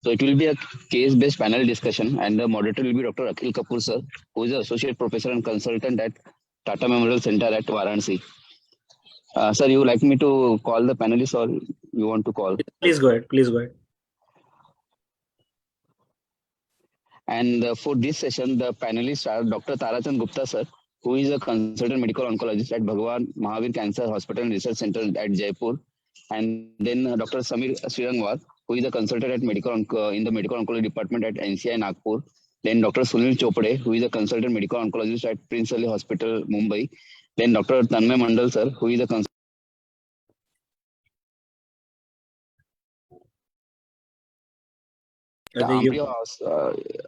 So it will be a case-based panel discussion, and the moderator will be Dr. Akhil Kapoor, sir, who is an associate professor and consultant at Tata Memorial Center at Varanasi. Sir, you would like me to call the panelists, or you want to call? Please go ahead. Please go ahead. And for this session, the panelists are Dr. Tarachand Gupta, sir, who is a consultant medical oncologist at Bhagwan Mahavir Cancer Hospital and Research Center at Jaipur. And then Dr. Samir Srirangwal, who is a consultant at in the medical oncology department at NCI Nagpur. Then Dr. Sunil Chopade, who is a consultant medical oncologist at Prince Ali Hospital, Mumbai. Then Dr. Tanmay Mandal, sir, who is a consultant.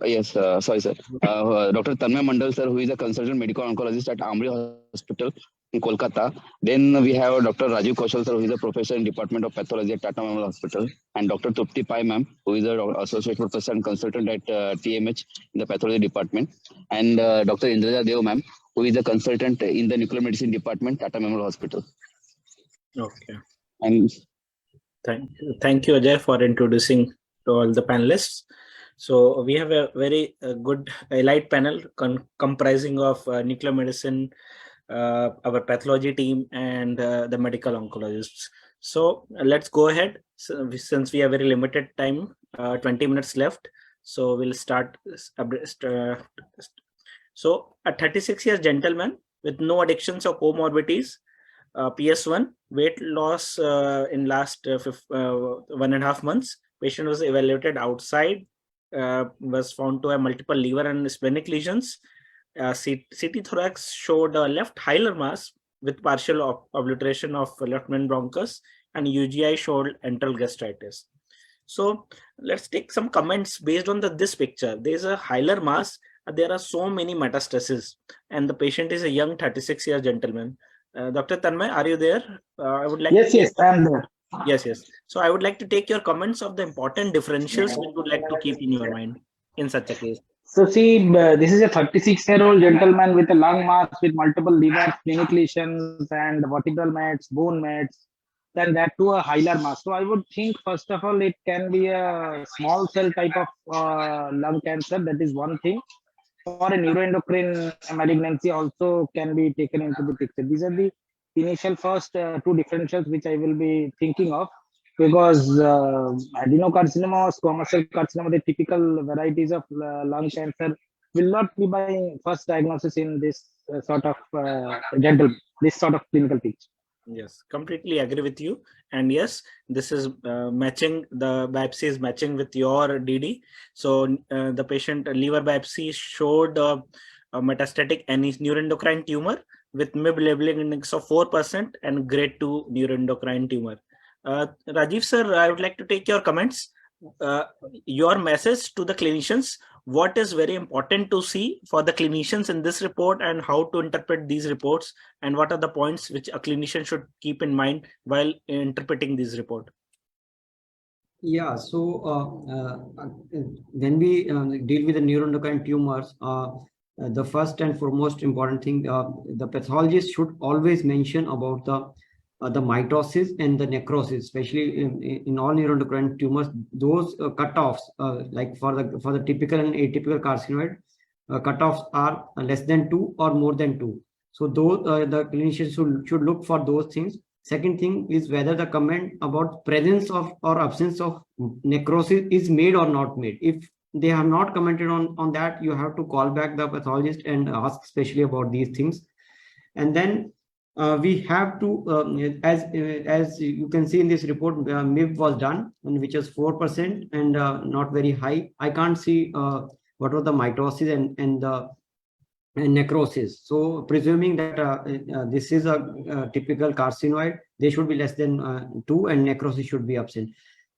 Yes, sorry, sir. Dr. Tanmay Mandal, sir, who is a consultant medical oncologist at Amri Hospital in Kolkata. Then we have Dr. Rajiv Kaushal, sir, who is a professor in Department of Pathology at Tata Memorial Hospital, and Dr. Trupti Pai, ma'am, who is an associate professor and consultant at TMH in the Pathology Department, and Dr. Indraja Dev, ma'am, who is a consultant in the Nuclear Medicine Department, Tata Memorial Hospital. Okay. And thank you, Ajay, for introducing to all the panelists. So we have a very good elite panel comprising of nuclear medicine, our pathology team, and the medical oncologists. So let's go ahead. So, since we have very limited time, 20 minutes left. So we'll start. So a 36-year gentleman with no addictions or comorbidities, PS1, weight loss in last 1.5 months. Patient was evaluated outside, was found to have multiple liver and splenic lesions. CT thorax showed a left hilar mass with partial obliteration of left main bronchus, and UGI showed enteral gastritis. So let's take some comments based on this picture. There is a hilar mass. There are so many metastases, and the patient is a young 36-year gentleman. Dr. Tanmay, are you there? I would like. Yes, I am there. Yes. So I would like to take your comments of the important differentials we would like to keep in your mind in such a case. So see, this is a 36-year-old gentleman with a lung mass with multiple liver, splenic lesions, and vertebral mets, bone mets, then that too a hilar mass. So I would think, first of all, it can be a small cell type of lung cancer. That is one thing. Or a neuroendocrine malignancy also can be taken into the picture. These are the initial first two differentials which I will be thinking of, because adenocarcinoma or squamous cell carcinoma, the typical varieties of lung cancer, will not be by first diagnosis in this sort of clinical picture. Yes, completely agree with you. And yes, this is matching, the biopsy is matching with your DD. So the patient liver biopsy showed a metastatic neuroendocrine tumor with MIB labeling index of 4% and grade 2 neuroendocrine tumor. Rajiv sir, I would like to take your comments. Your message to the clinicians, what is very important to see for the clinicians in this report, and how to interpret these reports, and what are the points which a clinician should keep in mind while interpreting this report? Yeah, so when we deal with the neuroendocrine tumors, the first and foremost important thing, the pathologist should always mention about the mitosis and the necrosis, especially in all neuroendocrine tumors. Those cutoffs, like for the typical and atypical carcinoid, cutoffs are less than 2 or more than 2. So those the clinicians should look for those things. Second thing is whether the comment about presence of or absence of necrosis is made or not made. If they have not commented on that, you have to call back the pathologist and ask especially about these things. And then we have to, as you can see in this report, MIB was done, and which is 4% and not very high. I can't see what was the mitosis and the necrosis. So presuming that this is a typical carcinoid, they should be less than 2 and necrosis should be absent.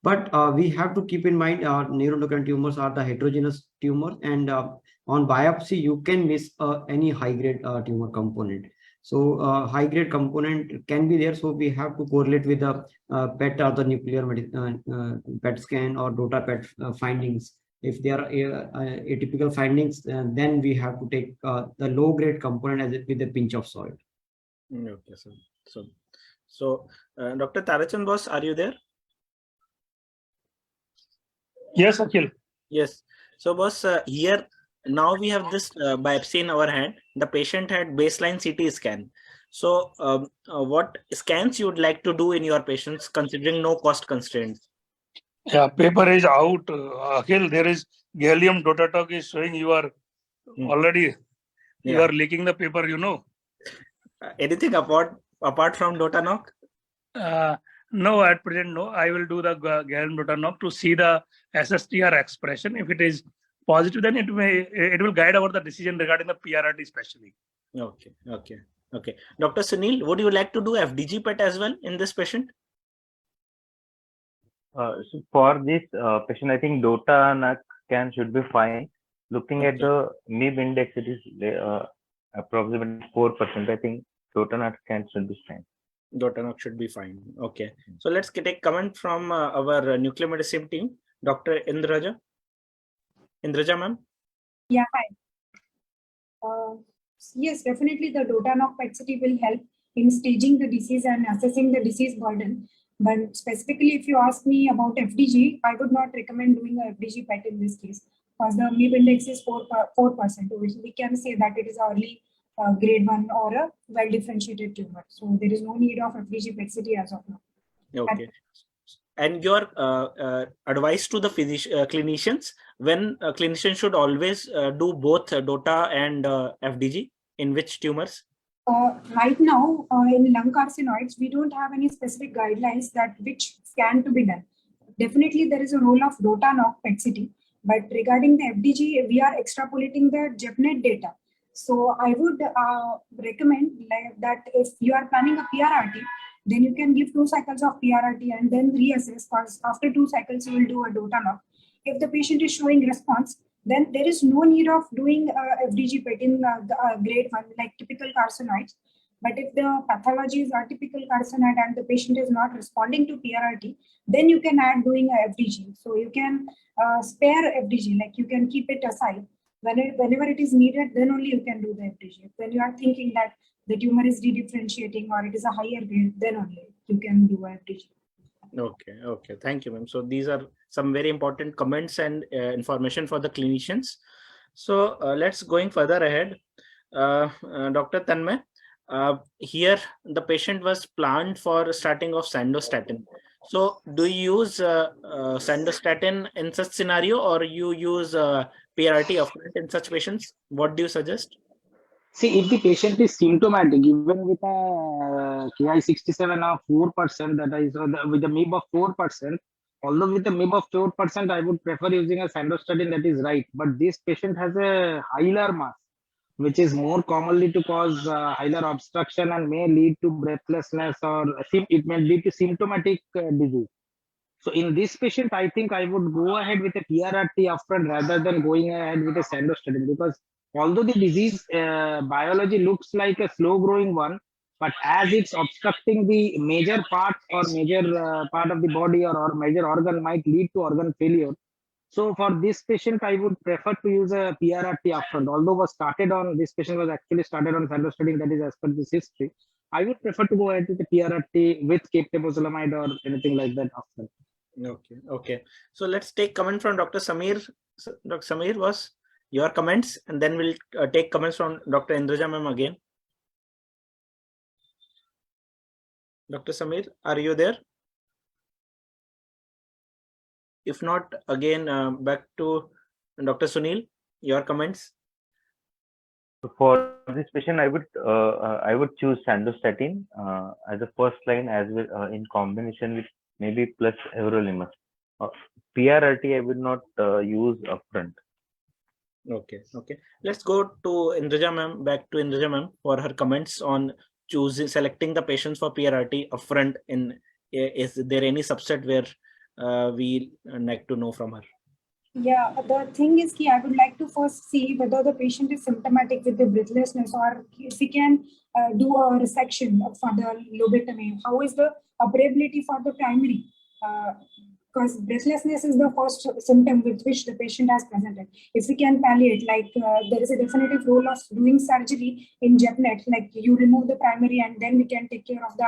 But we have to keep in mind neuroendocrine tumors are the heterogeneous tumors, and on biopsy you can miss any high-grade tumor component. So high-grade component can be there. So we have to correlate with the PET or the nuclear PET scan or DOTA PET findings. If there are atypical findings, then we have to take the low-grade component with a pinch of salt. Okay, so Dr. Tarachan boss, are you there? Yes, Akhil. Yes. So, boss, here now we have this biopsy in our hand. The patient had baseline CT scan. So, what scans you would like to do in your patients, considering no cost constraints? Yeah, paper is out. Akhil, there is gallium dotatok is showing you are already, you are leaking the paper, you know. Anything apart from Dotanok? No, at present, no. I will do the gallium dotatok to see the SSTR expression. If it is positive, then it will guide our the decision regarding the PRRT especially. Okay. Dr. Sunil, would you like to do FDG PET as well in this patient? So for this patient, I think DOTA scan should be fine. Looking at the MIB index, it is approximately 4%. I think DOTA scan should be fine. Dotanok should be fine. Okay. So let's take comment from our nuclear medicine team, Dr. Indraja. Indraja, ma'am. Yeah, hi. Yes, definitely the Dotanok PET-CT will help in staging the disease and assessing the disease burden. But specifically, if you ask me about FDG, I would not recommend doing a FDG PET in this case because the MIB index is 4%, which we can say that it is early grade 1 or a well-differentiated tumor. So there is no need of FDG PET-CT as of now. Okay. And your advice to the clinicians, when clinicians should always do both DOTA and FDG in which tumors? Right now, in lung carcinoids, we don't have any specific guidelines that which scan to be done. Definitely, there is a role of Dotanok PET-CT, but regarding the FDG, we are extrapolating the JEPNET data. So I would recommend that if you are planning a PRRT, then you can give 2 cycles of PRRT and then reassess, because after 2 cycles, you will do a Dotanok. If the patient is showing response, then there is no need of doing FDG PET in grade 1, like typical carcinoids. But if the pathology is atypical carcinoid and the patient is not responding to PRRT, then you can add doing a FDG. So you can spare FDG, like you can keep it aside. Whenever it is needed, then only you can do the FDG. When you are thinking that the tumor is dedifferentiating or it is a higher grade, then only you can do a FDG. Okay. Thank you, ma'am. So these are some very important comments and information for the clinicians. So let's going further ahead. Dr. Tanmay, here the patient was planned for starting of sandostatin. So do you use sandostatin in such scenario, or you use PRRT upfront in such patients? What do you suggest? See, if the patient is symptomatic, even with a Ki67 of 4%, that is with a MIB of 4%, although with a MIB of 4%, I would prefer using a sandostatin, that is right. But this patient has a hilar mass, which is more commonly to cause hilar obstruction and may lead to breathlessness, or it may lead to symptomatic disease. So in this patient, I think I would go ahead with a PRRT upfront rather than going ahead with a sandostatin, because although the disease biology looks like a slow growing one, but as it's obstructing the major part or major part of the body or major organ, might lead to organ failure. So for this patient, I would prefer to use a PRRT upfront. Although this patient was actually started on sandostatin, that is as per this history. I would prefer to go ahead with the PRRT with temozolomide or anything like that upfront. Okay. So let's take comment from Dr. Samir. Dr. Samir, was your comments, and then we'll take comments from Dr. Indraja ma'am again. Dr. Samir, are you there? If not, again, back to Dr. Sunil, your comments. For this patient, I would choose sandostatin as a first line, as well in combination with maybe plus everolimus. PRRT I would not use upfront. Okay. Let's go to Indraja ma'am, back to Indraja ma'am for her comments on selecting the patients for PRRT upfront. Is there any subset where we like to know from her? Yeah, the thing is I would like to first see whether the patient is symptomatic with the breathlessness, or if we can do a resection for the lobotomy. How is the operability for the primary? Because breathlessness is the first symptom with which the patient has presented. If we can palliate, like there is a definitive role of doing surgery in JEPNET, like you remove the primary and then we can take care of the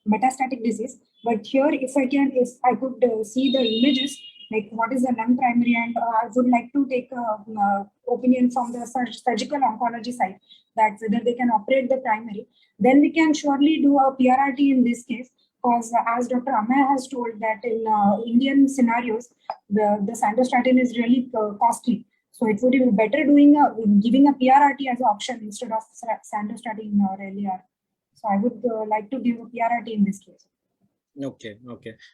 metastatic disease. But here, if I could see the images, like what is the lung primary, and I would like to take opinion from the surgical oncology side that whether they can operate the primary, then we can surely do a PRRT in this case. Because as Dr. Amay has told that in Indian scenarios, the sandostatin is really costly. So it would be better giving a PRRT as an option instead of sandostatin or LER. So I would like to give a PRRT in this case. Okay.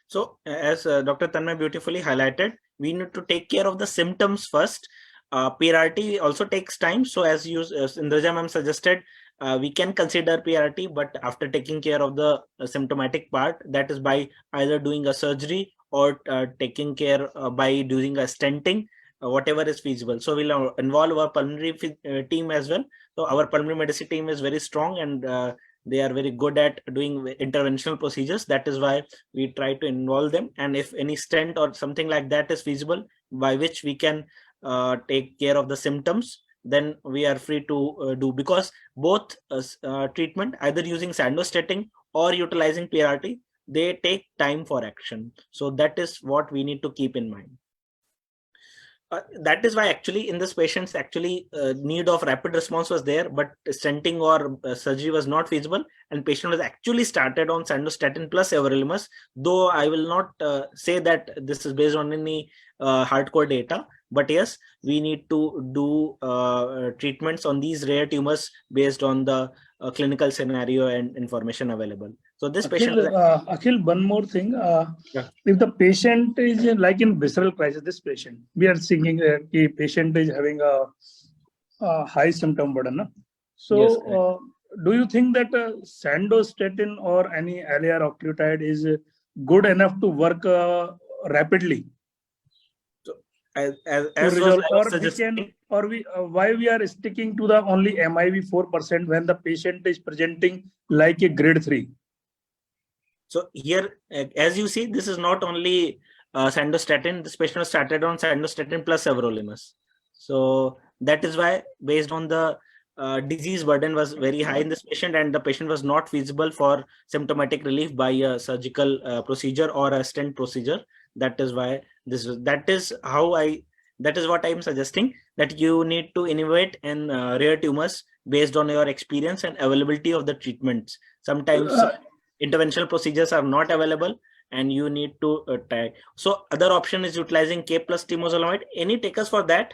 So as Dr. Tanmay beautifully highlighted, we need to take care of the symptoms first. PRRT also takes time. So as Indraja ma'am suggested, we can consider PRRT, but after taking care of the symptomatic part, that is by either doing a surgery or taking care by doing a stenting, whatever is feasible. So we'll involve our pulmonary team as well. So our pulmonary medicine team is very strong, and they are very good at doing interventional procedures. That is why we try to involve them. And if any stent or something like that is feasible, by which we can take care of the symptoms, then we are free to do, because both treatment, either using sandostatin or utilizing PRRT, they take time for action. So that is what we need to keep in mind. That is why actually in this patient's need of rapid response was there, but stenting or surgery was not feasible, and patient was actually started on sandostatin plus everolimus. Though I will not say that this is based on any hardcore data, but yes, we need to do treatments on these rare tumors based on the clinical scenario and information available. So this patient, Akhil, one more thing. If the patient is like in visceral crisis, this patient, we are thinking that the patient is having a high symptom burden. No? So yes, do you think that sandostatin or any LAR octreotide is good enough to work rapidly? as resolve, or why we are sticking to the only MIV 4% when the patient is presenting like a grade 3? So here, as you see, this is not only sandostatin. This patient was started on sandostatin plus everolimus. So that is why, based on the disease burden was very high in this patient, and the patient was not feasible for symptomatic relief by a surgical procedure or a stent procedure. That is why that is what I'm suggesting, that you need to innovate in rare tumors based on your experience and availability of the treatments. Sometimes interventional procedures are not available, and you need to try. So other option is utilizing K plus temozolomide. Any takers for that?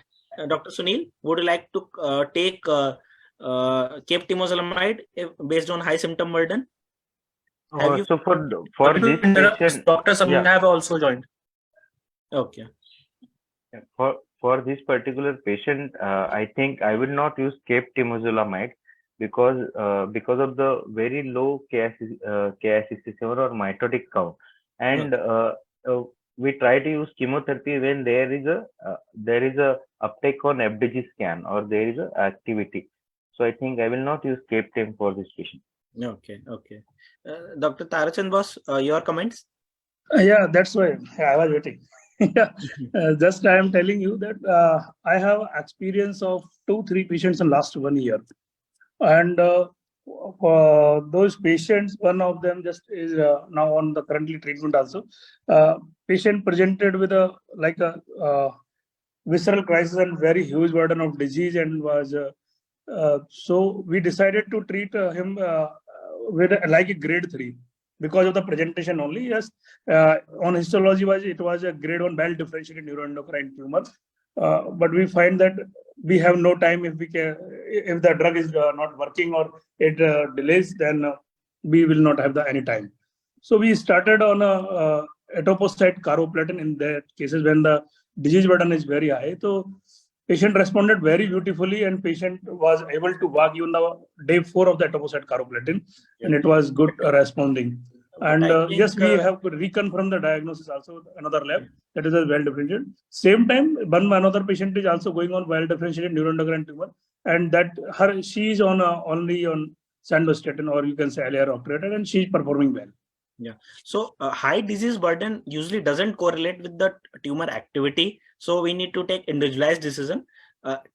Dr. Sunil, would you like to take K temozolomide based on high symptom burden? So for this patient, Dr. Samir have also joined. Okay. For this particular patient, I think I will not use Cape temozolomide because of the very low Ki67 or mitotic count, and we try to use chemotherapy when there is a uptake on FDG scan or there is a activity. So I think I will not use Cape tem for this patient. Okay. Dr. Tarachand boss, your comments? Yeah, that's why I was waiting. Just I am telling you that I have experience of 2-3 patients in last 1 year, and for those patients, one of them just is now on the currently treatment also. Patient presented with a visceral crisis and very huge burden of disease, and was so we decided to treat him with like a grade 3 because of the presentation only. Yes, on histology wise, it was a grade 1 well differentiated neuroendocrine tumor, but we find that we have no time. If the drug is not working or it delays, then we will not have any time. So we started on a etoposide carboplatin in that cases when the disease burden is very high. So patient responded very beautifully, and patient was able to walk even the day 4 of the etoposide carboplatin, and it was good responding. And yes, we have reconfirmed the diagnosis also another lab that is a well differentiated. Same time, another patient is also going on well differentiated neuroendocrine tumor, and she is on only on sandostatin, or you can say LAR octreotide, and she is performing well. Yeah. So high disease burden usually doesn't correlate with the tumor activity. So we need to take individualized decision.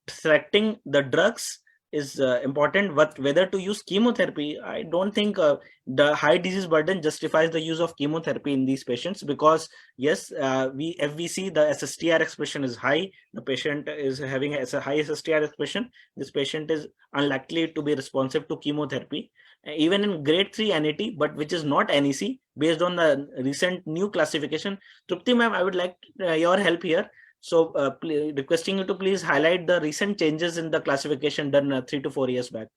Selecting the drugs is important, but whether to use chemotherapy, I don't think the high disease burden justifies the use of chemotherapy in these patients, because yes, if we see the SSTR expression is high, the patient is having a high SSTR expression, this patient is unlikely to be responsive to chemotherapy. Even in grade 3 NAT, but which is not NEC, based on the recent new classification. Trupti ma'am, I would like your help here. So requesting you to please highlight the recent changes in the classification done 3 to 4 years back.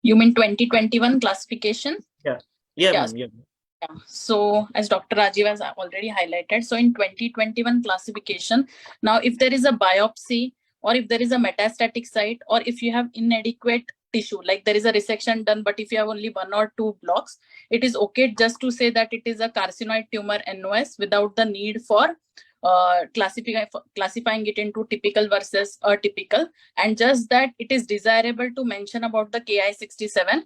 You mean 2021 classification? Yeah, Yes. ma'am. Yeah. Yeah. So as Dr. Rajiv has already highlighted, so in 2021 classification, now if there is a biopsy or if there is a metastatic site or if you have inadequate tissue, like there is a resection done, but if you have only 1 or 2 blocks, it is okay just to say that it is a carcinoid tumor NOS without the need for classifying it into typical versus atypical, and just that it is desirable to mention about the Ki-67,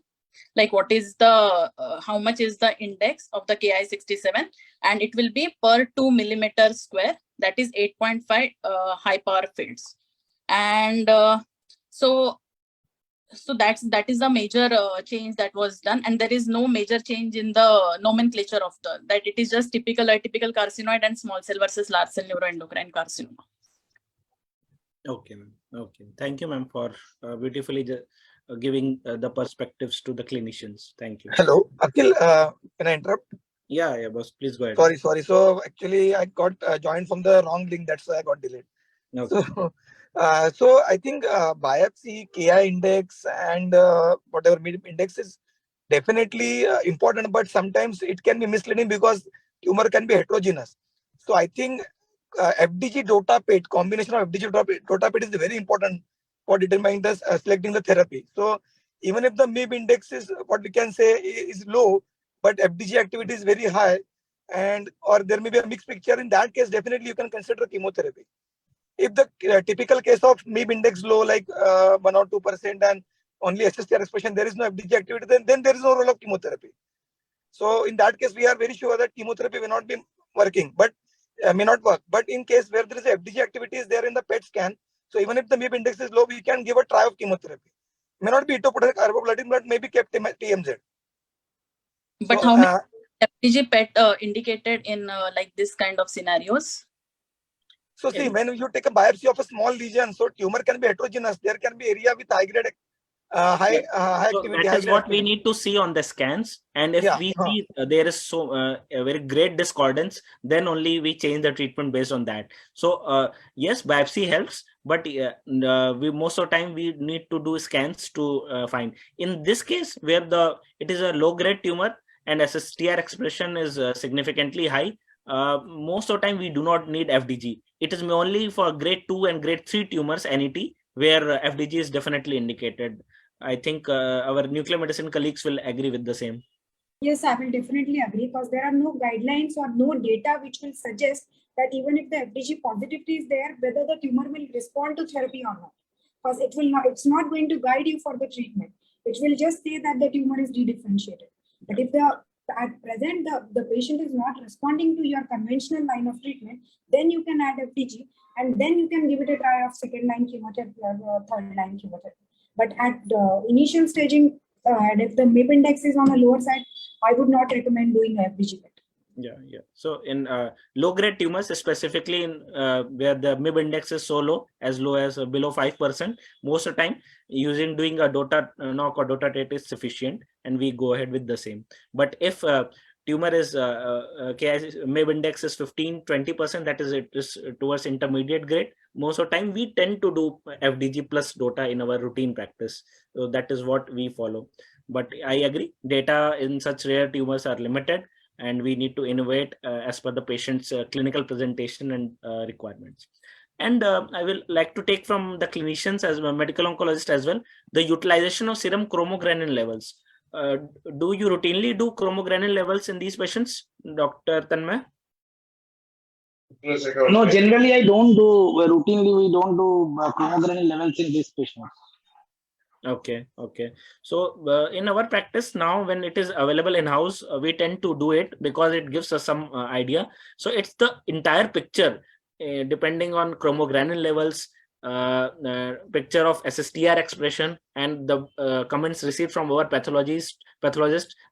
like what is the how much is the index of the Ki-67, and it will be per 2 millimeter square, that is 8.5 high power fields. And so that is the major change that was done, and there is no major change in the nomenclature of that it is just typical, atypical carcinoid and small cell versus large cell neuroendocrine carcinoma. Okay, ma'am. Okay, thank you, ma'am, for beautifully giving the perspectives to the clinicians. Thank you. Hello, Akhil, can I interrupt? Yeah, boss, please go ahead. Sorry. So actually, I got joined from the wrong link. That's why I got delayed. Okay. So I think biopsy, Ki index, and whatever index is definitely important, but sometimes it can be misleading because tumor can be heterogeneous. So I think FDG DOTA-PET, combination of FDG DOTA-PET is very important for determining the selecting the therapy. So even if the MIB index is what we can say is low, but FDG activity is very high, and or there may be a mixed picture, in that case definitely you can consider chemotherapy. If the typical case of MIB index low, like 1 or 2% and only SSTR expression, there is no FDG activity, then there is no role of chemotherapy. So in that case, we are very sure that chemotherapy may not be working, but may not work. But in case where there is a FDG activity is there in the PET scan, so even if the MIB index is low, we can give a try of chemotherapy. May not be etoposide carboplatin, but maybe kept TMZ. But so, how many FDG PET indicated in like this kind of scenarios? So see, when you take a biopsy of a small lesion, so tumor can be heterogeneous. There can be area with high grade, high so activity. That is what we need to see on the scans. And if we see there is a very great discordance, then only we change the treatment based on that. So yes, biopsy helps, but we most of the time we need to do scans to find. In this case, where it is a low grade tumor and SSTR expression is significantly high, most of the time we do not need FDG. It is only for grade 2 and grade 3 tumors, NET, where FDG is definitely indicated. I think our nuclear medicine colleagues will agree with the same. Yes, I will definitely agree, because there are no guidelines or no data which will suggest that even if the FDG positivity is there, whether the tumor will respond to therapy or not. Because it's not going to guide you for the treatment. It will just say that the tumor is dedifferentiated. But if at present the patient is not responding to your conventional line of treatment, then you can add FDG, and then you can give it a try of second line chemotherapy or third line chemotherapy. But at the initial staging, and if the MIB index is on the lower side, I would not recommend doing FDG PET. Yeah. So in low grade tumors, specifically in where the MIB index is so low as below 5%, most of the time doing a DOTA knock or DOTA TET is sufficient, and we go ahead with the same. But if tumor is MIB index is 15-20%, that is it is towards intermediate grade, most of the time we tend to do FDG plus DOTA in our routine practice. So that is what we follow. But I agree, data in such rare tumors are limited, and we need to innovate as per the patient's clinical presentation and requirements. And I will like to take from the clinicians as a medical oncologist as well, the utilization of serum chromogranin levels. Do you routinely do chromogranin levels in these patients, Dr. Tanmay? No, generally I don't do, routinely we don't do chromogranin levels in these patients. Okay. So in our practice now, when it is available in-house, we tend to do it because it gives us some idea. So it's the entire picture, depending on chromogranin levels, picture of SSTR expression and the comments received from our pathologist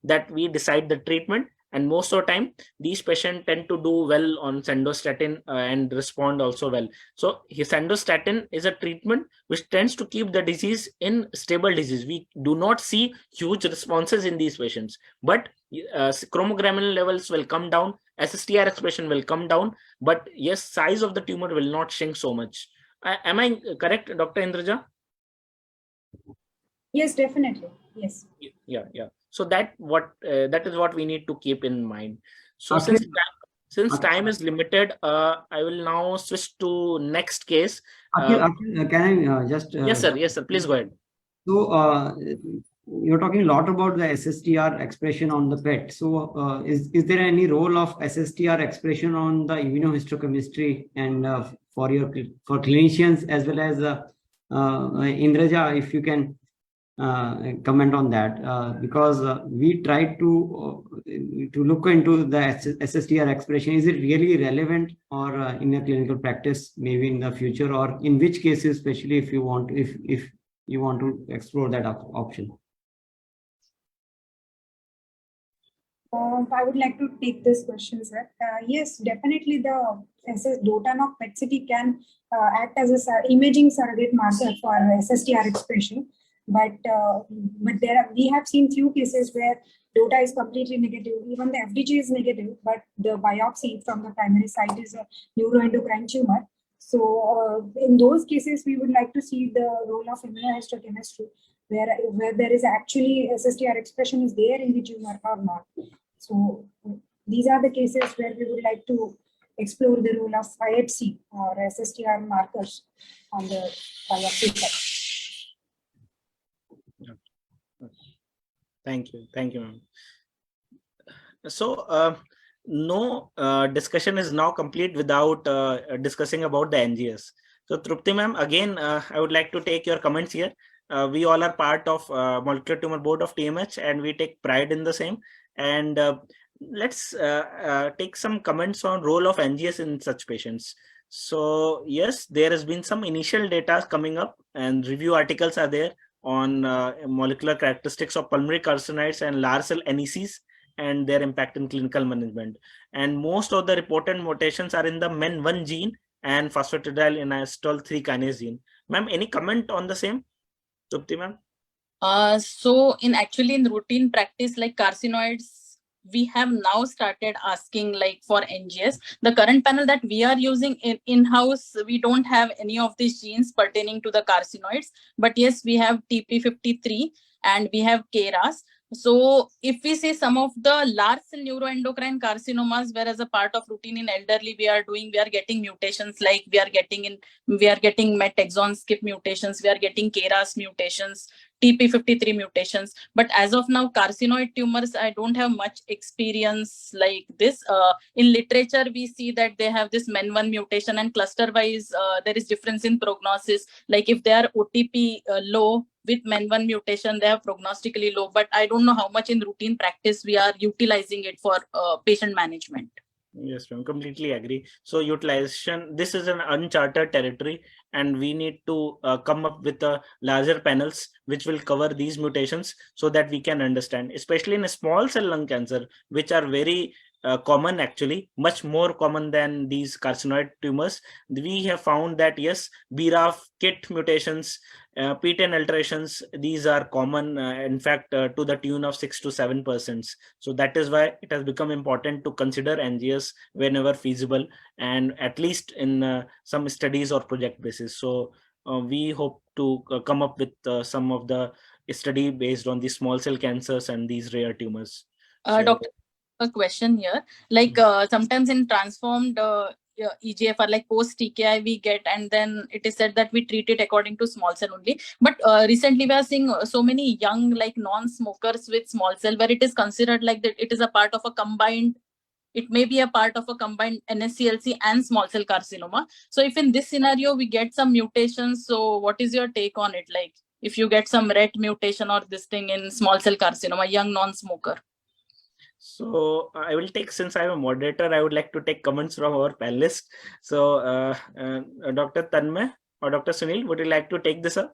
that we decide the treatment. And most of the time, these patients tend to do well on sandostatin and respond also well. So sandostatin is a treatment which tends to keep the disease in stable disease. We do not see huge responses in these patients, but chromogranin levels will come down, SSTR expression will come down, but yes, size of the tumor will not shrink so much. Am I correct, Dr. Indraja? Yes, definitely. Yes. Yeah. So that is what we need to keep in mind. So Akhil, since time is limited, I will now switch to next case. Akhil, can I just? Yes, sir. Please go ahead. So you're talking a lot about the SSTR expression on the PET. So is there any role of SSTR expression on the immunohistochemistry and for clinicians as well as Indraja, if you can comment on that, because we tried to look into the SSTR expression. Is it really relevant or in a clinical practice, maybe in the future, or in which cases, especially if you want to explore that option? I would like to take this question, sir. Yes, definitely the DOTA-NOC PET-CT can act as a imaging surrogate marker for SSTR expression. But we have seen few cases where DOTA is completely negative. Even the FDG is negative, but the biopsy from the primary site is a neuroendocrine tumor. So in those cases, we would like to see the role of immunohistochemistry, where there is actually SSTR expression is there in the tumor or not. So these are the cases where we would like to explore the role of IHC or SSTR markers on the biopsy site. Thank you, ma'am. So no discussion is now complete without discussing about the NGS. So Trupti ma'am, again, I would like to take your comments here. We all are part of Molecular Tumor Board of TMH, and we take pride in the same. And let's take some comments on role of NGS in such patients. So yes, there has been some initial data coming up, and review articles are there on molecular characteristics of pulmonary carcinoids and large cell NECs and their impact in clinical management. And most of the reported mutations are in the MEN1 gene and phosphatidylinositol 3 kinase gene. Ma'am, any comment on the same? Trupti ma'am? So in routine practice, like carcinoids, we have now started asking like for NGS. The current panel that we are using in-house, we don't have any of these genes pertaining to the carcinoids, but yes, we have TP53 and we have KRAS. So if we say some of the large cell neuroendocrine carcinomas, where as a part of routine in elderly, we are getting mutations, like we are getting MET exon skip mutations, we are getting KRAS mutations, TP53 mutations. But as of now, carcinoid tumors, I don't have much experience like this. In literature, we see that they have this MEN1 mutation, and cluster wise, there is difference in prognosis. Like if they are OTP low with MEN1 mutation, they are prognostically low. But I don't know how much in routine practice we are utilizing it for patient management. Yes, ma'am, completely agree. So utilization, this is an uncharted territory, and we need to come up with larger panels which will cover these mutations so that we can understand, especially in small cell lung cancer, which are very common, actually much more common than these carcinoid tumors. We have found that yes, BRAF, KIT mutations, P10 alterations, these are common, in fact, to the tune of 6 to 7%. So that is why it has become important to consider NGS whenever feasible, and at least in some studies or project basis. So we hope to come up with some of the study based on these small cell cancers and these rare tumors. Doctor, a question here, like sometimes in transformed EGFR, like post TKI we get, and then it is said that we treat it according to small cell only. But recently we are seeing so many young like non-smokers with small cell, where it is considered like that it is a part of a combined, it may be a part of a combined NSCLC and small cell carcinoma. So if in this scenario we get some mutations, so what is your take on it? Like if you get some RET mutation or this thing in small cell carcinoma, young non-smoker. So I will take, since I'm a moderator, I would like to take comments from our panelists. So Dr. Tanmay, or Dr. Sunil, would you like to take this up?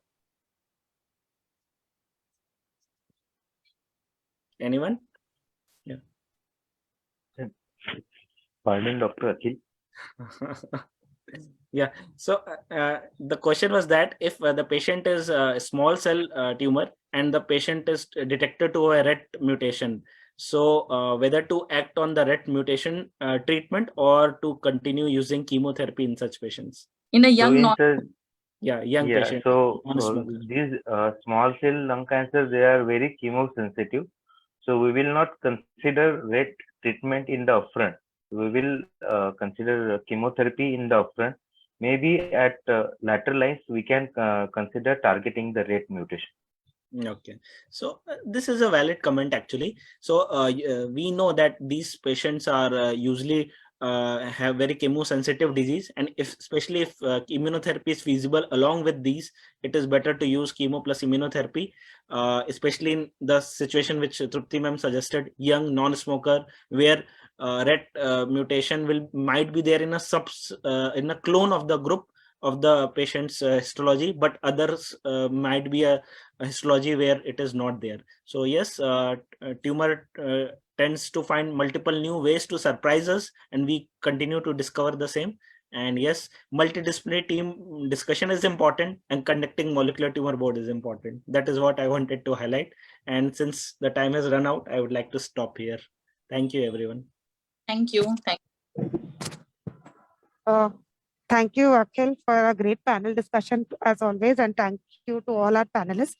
Anyone? Pardon, Dr. Akhil. Yeah. So the question was that if the patient is a small cell tumor and the patient is detected to a RET mutation, so whether to act on the RET mutation treatment or to continue using chemotherapy in such patients. In a So young in non the Young yeah, patient, so non-smoker. these small cell lung cancer, they are very chemosensitive. So we will not consider RET treatment in the upfront. We will consider chemotherapy in the upfront. Maybe at later lines, we can consider targeting the RET mutation. Okay, so this is a valid comment actually. So we know that these patients are usually have very chemosensitive disease, and especially if immunotherapy is feasible along with these, it is better to use chemo plus immunotherapy, especially in the situation which Trupti ma'am suggested, young non-smoker, where RET mutation might be there in a clone of the group of the patient's histology, but others might be a histology where it is not there. So yes, tumor tends to find multiple new ways to surprise us, and we continue to discover the same. And yes, multidisciplinary team discussion is important, and conducting molecular tumor board is important. That is what I wanted to highlight. And since the time has run out, I would like to stop here. Thank you, everyone. Thank you. Thank you, Akhil, for a great panel discussion as always, and thank you to all our panelists.